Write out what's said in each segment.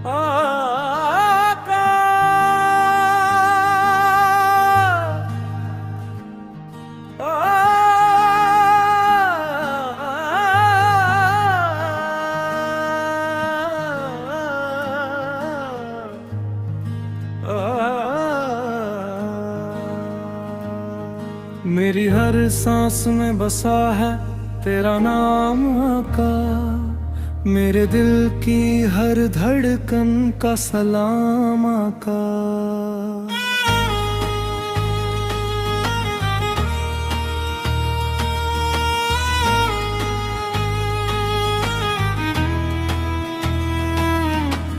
आका। मेरी हर सांस में बसा है तेरा नाम आका, मेरे दिल की हर धड़कन का सलाम आका।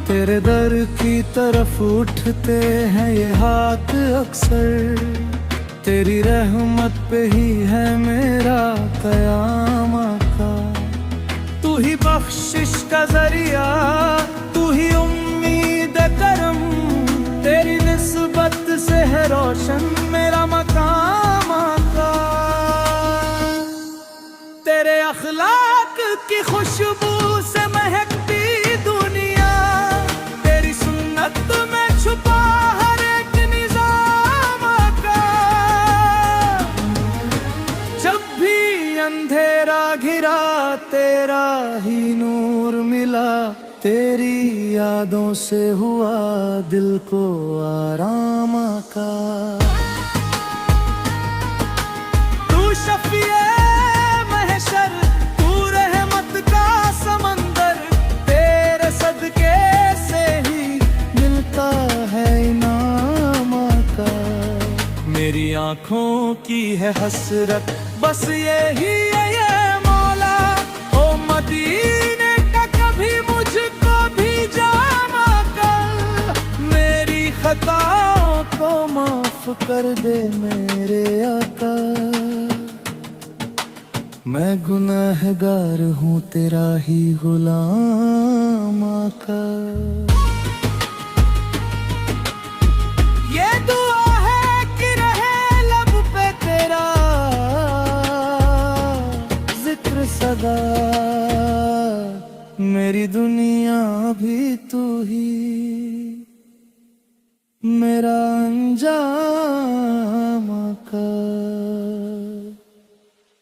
तेरे दर की तरफ उठते हैं ये हाथ अक्सर, तेरी रहमत पे ही है मेरा कयाम आका। तू ही बख्शिश का जरिया, तू ही उम्मीद करम, तेरी निस्बत से है रोशन मेरा मकाम आका। तेरे अखलाक की खुशबू से महकती दुनिया, तेरी सुन्नत में छुपा हर एक निजाम आका। जब भी अंधेरा घिरा तेरा ही नूर मिला, तेरी यादों से हुआ दिल को आराम आका। तू शफिए महशर, तू रहमत का समंदर, तेरे सदके से ही मिलता है इनाम आका। मेरी आँखों की है हसरत बस यही है ये मौला, ओ मदीने का कभी मुझको भी जामा कर। मेरी खताओं को माफ कर दे मेरे आका, मैं गुनाहगार हूँ तेरा ही गुलाम आका। ये दुआ है कि रहे लब पे तेरा जिक्र सदा, मेरी दुनिया भी तू ही मेरा अंजाम आका।